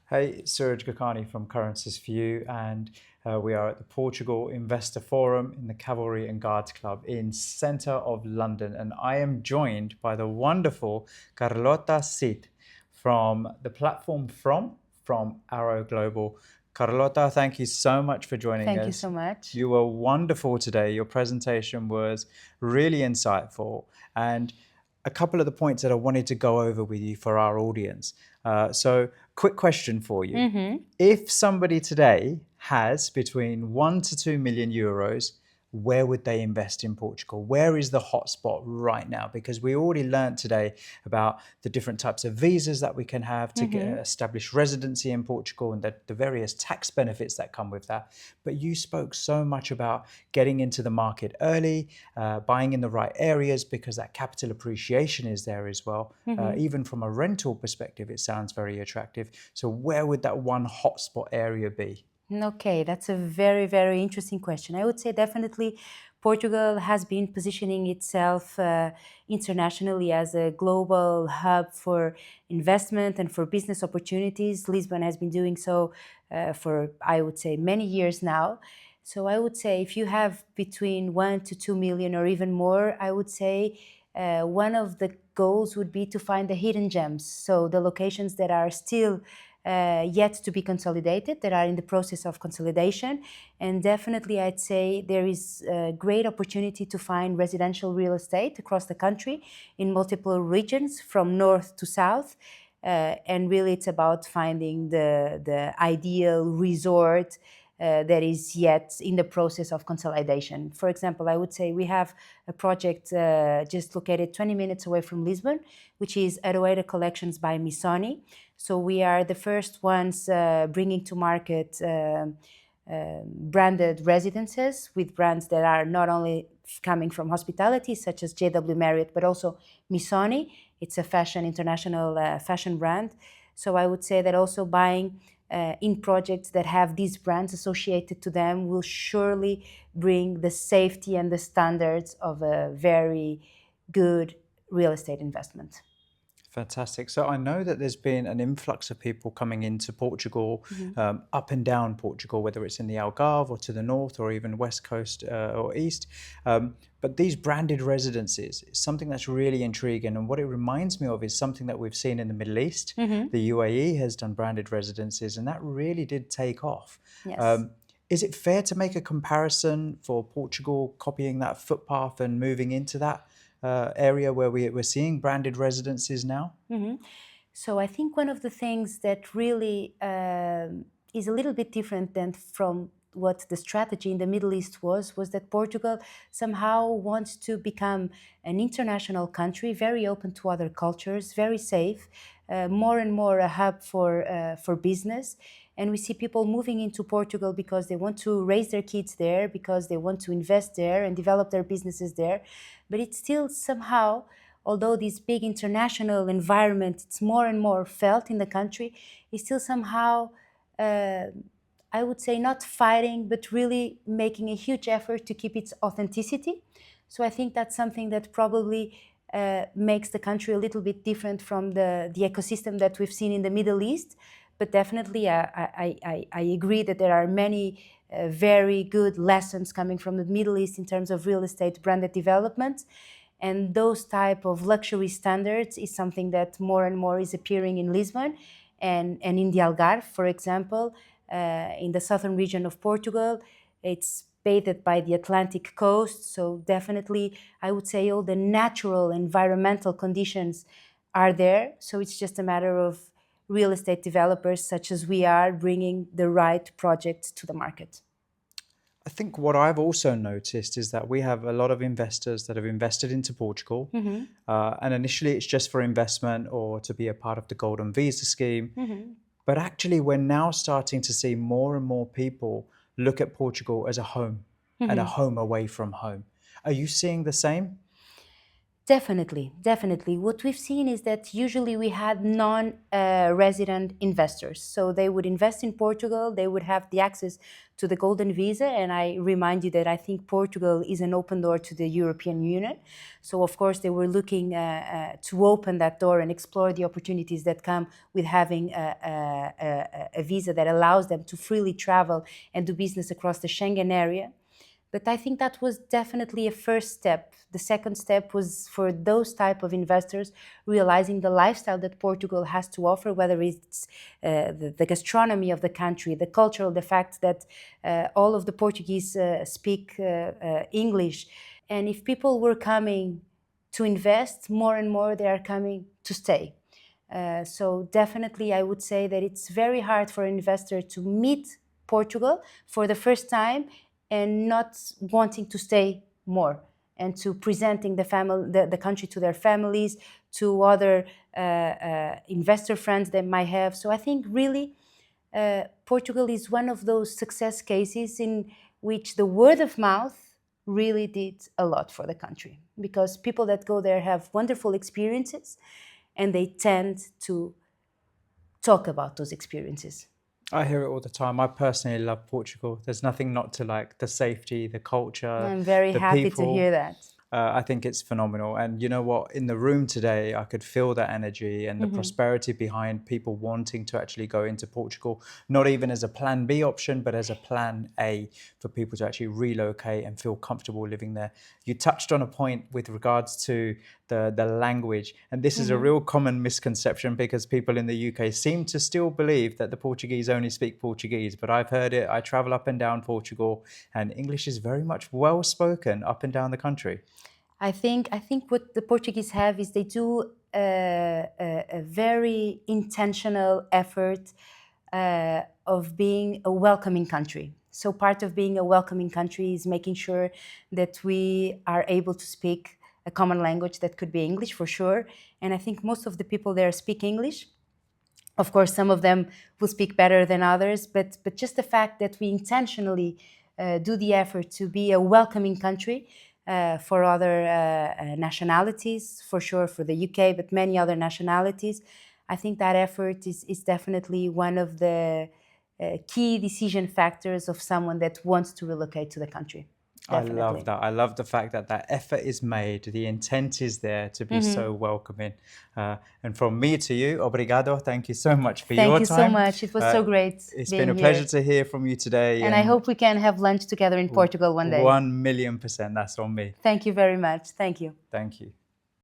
Hey, Suraj Gokani from Currencies for you, and we are at the Portugal Investor Forum in the Cavalry and Guards Club in centre of London, and I am joined by the wonderful Carlota Cid from the platform from Arrow Global. Carlota, thank you so much for joining Thank you us. so much. You were wonderful today. Your presentation was really insightful, and a couple of the points that I wanted to go over with you for our audience. Quick question for you. If somebody today has between 1 to 2 million euros, where would they invest in Portugal? Where is the hotspot right now? Because we already learned today about the different types of visas that we can have to establish residency in Portugal and the various tax benefits that come with that. But you spoke so much about getting into the market early, buying in the right areas because that capital appreciation is there as well. Even from a rental perspective, it sounds very attractive. So where would that one hotspot area be? Okay, that's a very, very interesting question. I would say definitely Portugal has been positioning itself internationally as a global hub for investment and for business opportunities. Lisbon has been doing so for, I would say, many years now. So I would say if you have between 1 to 2 million or even more, I would say one of the goals would be to find the hidden gems. So the locations that are still yet to be consolidated, that are in the process of consolidation. And definitely I'd say there is a great opportunity to find residential real estate across the country in multiple regions from north to south. And really it's about finding the ideal resort that is yet in the process of consolidation. For example, I would say we have a project just located 20 minutes away from Lisbon, which is Aroeira Collections by Missoni. So we are the first ones bringing to market branded residences with brands that are not only coming from hospitality, such as JW Marriott, but also Missoni. It's a international fashion brand. So I would say that also buying in projects that have these brands associated to them will surely bring the safety and the standards of a very good real estate investment. Fantastic. So I know that there's been an influx of people coming into Portugal, up and down Portugal, whether it's in the Algarve or to the north or even west coast or east. But these branded residences is something that's really intriguing. And what it reminds me of is something that we've seen in the Middle East. The UAE has done branded residences, and that really did take off. Yes. Is it fair to make a comparison for Portugal copying that footpath and moving into that area where we're seeing branded residences now? So I think one of the things that really is a little bit different than from what the strategy in the Middle East was that Portugal somehow wants to become an international country, very open to other cultures, very safe, more and more a hub for business. And we see people moving into Portugal because they want to raise their kids there, because they want to invest there and develop their businesses there. But it's still somehow, although this big international environment, it's more and more felt in the country, is still somehow, I would say, not fighting, but really making a huge effort to keep its authenticity. So I think that's something that probably makes the country a little bit different from the ecosystem that we've seen in the Middle East. But definitely, I agree that there are many very good lessons coming from the Middle East in terms of real estate branded development. And those type of luxury standards is something that more and more is appearing in Lisbon and in the Algarve, for example, in the southern region of Portugal. It's bathed by the Atlantic coast. So definitely, I would say all the natural environmental conditions are there. So it's just a matter of real estate developers such as we are bringing the right projects to the market. I think what I've also noticed is that we have a lot of investors that have invested into Portugal. And initially it's just for investment or to be a part of the Golden Visa scheme. But actually, we're now starting to see more and more people look at Portugal as a home and a home away from home. Are you seeing the same? Definitely, definitely. What we've seen is that usually we had non-resident investors. So they would invest in Portugal, they would have the access to the Golden Visa. And I remind you that I think Portugal is an open door to the European Union. So of course they were looking to open that door and explore the opportunities that come with having a visa that allows them to freely travel and do business across the Schengen area. But I think that was definitely a first step. The second step was for those type of investors realizing the lifestyle that Portugal has to offer, whether it's the gastronomy of the country, the culture, the fact that all of the Portuguese speak English. And if people were coming to invest, more and more they are coming to stay. So definitely I would say that it's very hard for an investor to meet Portugal for the first time and not wanting to stay more and to presenting the country to their families, to other investor friends they might have. So I think really Portugal is one of those success cases in which the word of mouth really did a lot for the country, because people that go there have wonderful experiences and they tend to talk about those experiences. I hear it all the time. I personally love Portugal. There's nothing not to like. The safety, the culture, I'm very the happy to hear people. that. I think it's phenomenal. And you know what? In the room today, I could feel that energy and the prosperity behind people wanting to actually go into Portugal, not even as a plan B option, but as a plan A for people to actually relocate and feel comfortable living there. You touched on a point with regards to the language. And this is a real common misconception because people in the UK seem to still believe that the Portuguese only speak Portuguese. But I've heard it. I travel up and down Portugal, and English is very much well spoken up and down the country. I think what the Portuguese have is they do a very intentional effort of being a welcoming country. So part of being a welcoming country is making sure that we are able to speak a common language that could be English for sure. And I think most of the people there speak English. Of course, some of them will speak better than others, but just the fact that we intentionally do the effort to be a welcoming country for other nationalities, for sure for the UK, but many other nationalities, I think that effort is definitely one of the key decision factors of someone that wants to relocate to the country. Definitely. I love that. I love the fact that that effort is made. The intent is there to be so welcoming. And from me to you, obrigado. Thank you so much for Thank your you time. so much. It was so great It's being been a here. pleasure to hear from you today. And I hope we can have lunch together in Portugal one day. 1,000,000%. That's on me. Thank you very much. Thank you. Thank you.